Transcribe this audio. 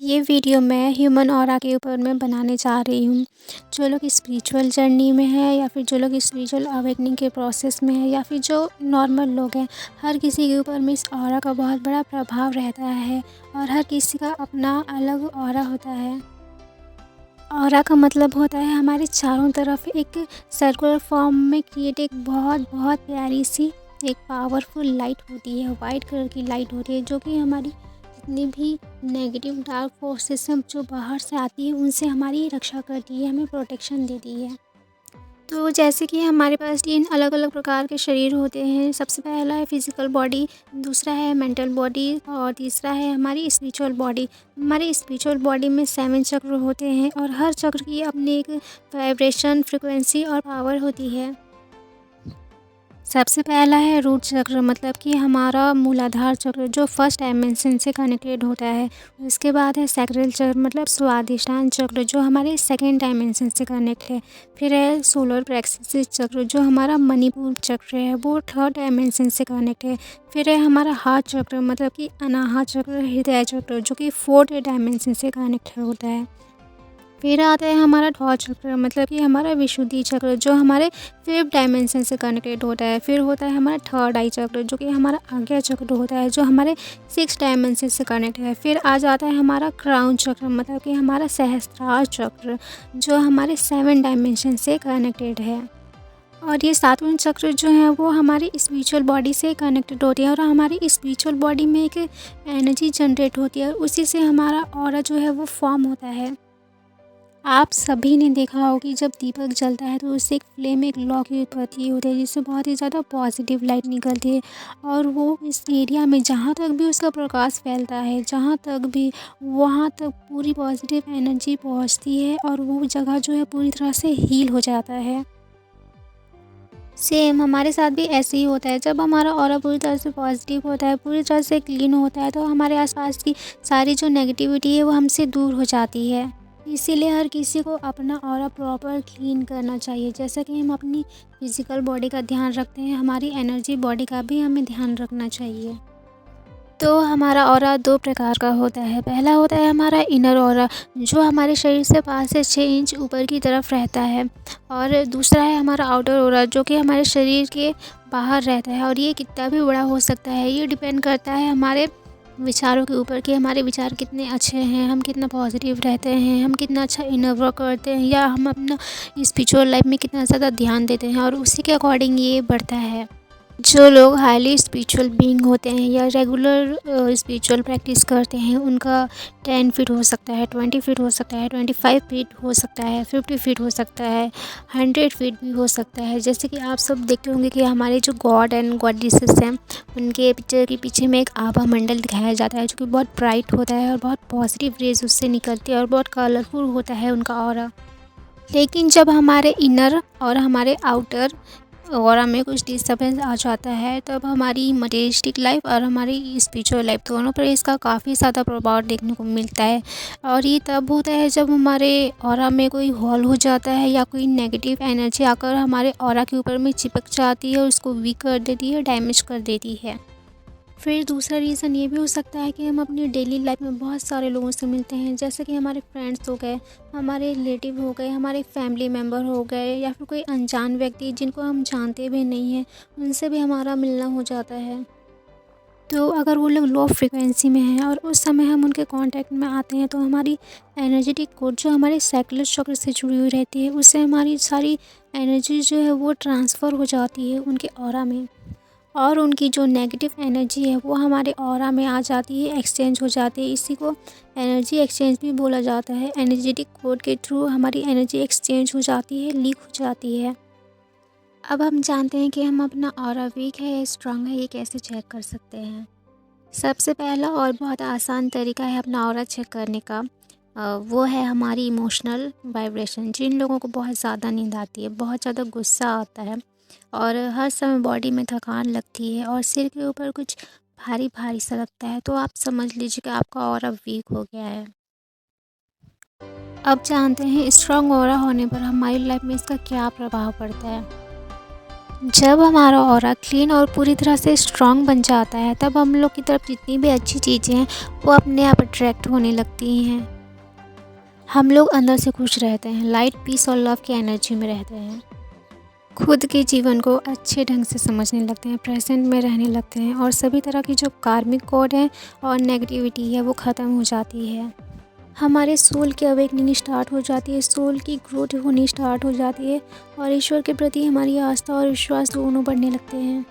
ये वीडियो मैं human aura के ऊपर मैं बनाने जा रही हूँ। जो लोग स्पिरिचुअल जर्नी में है या फिर जो लोग स्पिरिचुअल अवेकनिंग के प्रोसेस में है या फिर जो नॉर्मल लोग हैं, हर किसी के ऊपर में इस ऑरा का बहुत बड़ा प्रभाव रहता है और हर किसी का अपना अलग ऑरा होता है। ऑरा का मतलब होता है हमारे चारों तरफ एक सर्कुलर फॉर्म में क्रिएट एक बहुत बहुत प्यारी सी एक पावरफुल लाइट होती है, वाइट कलर की लाइट होती है, जो कि हमारी जितनी भी नेगेटिव डार्क फोर्सेस हैं जो बाहर से आती है उनसे हमारी रक्षा करती है, हमें प्रोटेक्शन देती है। तो जैसे कि हमारे पास 3 अलग-अलग प्रकार के शरीर होते हैं। सबसे पहला है फिज़िकल बॉडी, दूसरा है मेंटल बॉडी और तीसरा है हमारी स्पिरिचुअल बॉडी। हमारी स्पिरिचुअल बॉडी में 7 चक्र होते हैं और हर चक्र की अपनी एक वाइब्रेशन, फ्रीक्वेंसी और पावर होती है। सबसे पहला है रूट चक्र, मतलब कि हमारा मूलाधार चक्र जो फर्स्ट डायमेंशन से कनेक्टेड होता है। उसके बाद है सैक्रल चक्र, मतलब स्वादिष्टान चक्र जो हमारे सेकंड डायमेंशन से कनेक्ट है। फिर है सोलर प्लेक्सस चक्र जो हमारा मणिपुर चक्र है, वो थर्ड डायमेंशन से कनेक्ट है। फिर है हमारा हार्ट चक्र, मतलब कि अनाहत चक्र, हृदय चक्र जो कि फोर्थ डायमेंशन से कनेक्ट होता है। फिर आता है हमारा थॉट चक्र, मतलब कि हमारा विशुद्धि चक्र जो हमारे फिफ्थ डायमेंशन से कनेक्टेड होता है। फिर होता है हमारा थर्ड आई चक्र जो कि हमारा आज्ञा चक्र होता है, जो हमारे सिक्स डायमेंशन से कनेक्ट है। फिर आ जाता है हमारा क्राउन चक्र, मतलब कि हमारा सहस्त्रार चक्र जो हमारे 7 डायमेंशन से कनेक्टेड है। और ये सातवें चक्र जो है वो हमारी स्पिरिचुअल बॉडी से कनेक्टेड होती है और हमारी स्पिरिचुअल बॉडी में एक एनर्जी जनरेट होती है और उसी से हमारा ऑरा जो है वो फॉर्म होता है। आप सभी ने देखा होगा कि जब दीपक जलता है तो उससे एक फ्लेम, एक लौ की उत्पत्ति होती है जिससे बहुत ही ज़्यादा पॉजिटिव लाइट निकलती है और वो इस एरिया में जहाँ तक भी उसका प्रकाश फैलता है, जहाँ तक भी, वहाँ तक पूरी पॉजिटिव एनर्जी पहुँचती है और वो जगह जो है पूरी तरह से हील हो जाता है। सेम हमारे साथ भी ऐसे ही होता है। जब हमारा ऑरा पूरी तरह से पॉजिटिव होता है, पूरी तरह से क्लीन होता है, तो हमारे आसपास की सारी जो नेगेटिविटी है वो हमसे दूर हो जाती है। इसीलिए हर किसी को अपना ऑरा प्रॉपर क्लीन करना चाहिए। जैसा कि हम अपनी फिज़िकल बॉडी का ध्यान रखते हैं, हमारी एनर्जी बॉडी का भी हमें ध्यान रखना चाहिए। तो हमारा ऑरा 2 प्रकार का होता है। पहला होता है हमारा इनर ऑरा जो हमारे शरीर से 5 से 6 इंच ऊपर की तरफ रहता है और दूसरा है हमारा आउटर ऑरा जो कि हमारे शरीर के बाहर रहता है और ये कितना भी बड़ा हो सकता है। ये डिपेंड करता है हमारे विचारों के ऊपर कि हमारे विचार कितने अच्छे हैं, हम कितना पॉजिटिव रहते हैं, हम कितना अच्छा इनर वर्क करते हैं या हम अपना स्पिरिचुअल लाइफ में कितना ज़्यादा ध्यान देते हैं और उसी के अकॉर्डिंग ये बढ़ता है। जो लोग हाईली स्पिरिचुअल बीइंग होते हैं या रेगुलर स्पिरिचुअल प्रैक्टिस करते हैं उनका 10 फीट हो सकता है, 20 फीट हो सकता है, 25 फीट हो सकता है, 50 फीट हो सकता है, 100 फीट भी हो सकता है। जैसे कि आप सब देखते होंगे कि हमारे जो गॉड एंड गॉडेसेस हैं उनके पिक्चर के पीछे में एक आभा मंडल दिखाया जाता है जो कि बहुत ब्राइट होता है और बहुत पॉजिटिव रेज उससे निकलती है और बहुत कलरफुल होता है उनका ऑरा। लेकिन जब हमारे इनर और हमारे आउटर और हमें कुछ डिस्टर्बेंस आ जाता है तब हमारी मटेरियलिस्टिक लाइफ और हमारी स्पिरिचुअल लाइफ दोनों पर इसका काफ़ी ज़्यादा प्रभाव देखने को मिलता है। और ये तब होता है जब हमारे ऑरा में कोई हॉल हो जाता है या कोई नेगेटिव एनर्जी आकर हमारे ऑरा के ऊपर में चिपक जाती है और उसको वीक कर देती है, डैमेज कर देती है। फिर दूसरा रीज़न ये भी हो सकता है कि हम अपनी डेली लाइफ में बहुत सारे लोगों से मिलते हैं, जैसे कि हमारे फ्रेंड्स हो गए, हमारे रिलेटिव हो गए, हमारे फैमिली मेम्बर हो गए या फिर कोई अनजान व्यक्ति जिनको हम जानते भी नहीं हैं, उनसे भी हमारा मिलना हो जाता है। तो अगर वो लोग लो फ्रिक्वेंसी में हैं और उस समय हम उनके कांटेक्ट में आते हैं तो हमारी एनर्जेटिक कोड जो हमारे सैक्युलर चक्र से जुड़ी हुई रहती है, उससे हमारी सारी एनर्जी जो है वो ट्रांसफ़र हो जाती है उनके ऑरा में और उनकी जो नेगेटिव एनर्जी है वो हमारे ऑरा में आ जाती है, एक्सचेंज हो जाती है। इसी को एनर्जी एक्सचेंज भी बोला जाता है। एनर्जेटिक कोड के थ्रू हमारी एनर्जी एक्सचेंज हो जाती है, लीक हो जाती है। अब हम जानते हैं कि हम अपना ऑरा वीक है या स्ट्रांग है, ये कैसे चेक कर सकते हैं। सबसे पहला और बहुत आसान तरीका है अपना ऑरा चेक करने का, वो है हमारी इमोशनल वाइब्रेशन। जिन लोगों को बहुत ज़्यादा नींद आती है, बहुत ज़्यादा गुस्सा आता है और हर समय बॉडी में थकान लगती है और सिर के ऊपर कुछ भारी भारी सा लगता है, तो आप समझ लीजिए कि आपका ऑरा वीक हो गया है। अब जानते हैं स्ट्रॉन्ग ऑरा होने पर हमारी लाइफ में इसका क्या प्रभाव पड़ता है। जब हमारा ऑरा क्लीन और पूरी तरह से स्ट्रॉन्ग बन जाता है, तब हम लोग की तरफ जितनी भी अच्छी चीज़ें हैं वो अपने आप अट्रैक्ट होने लगती हैं। हम लोग अंदर से खुश रहते हैं, लाइट, पीस और लव की एनर्जी में रहते हैं। खुद के जीवन को अच्छे ढंग से समझने लगते हैं, प्रेजेंट में रहने लगते हैं और सभी तरह की जो कार्मिक कोड है और नेगेटिविटी है वो ख़त्म हो जाती है। हमारे सोल की अवेकनिंग स्टार्ट हो जाती है, सोल की ग्रोथ होनी स्टार्ट हो जाती है और ईश्वर के प्रति हमारी आस्था और विश्वास दोनों बढ़ने लगते हैं।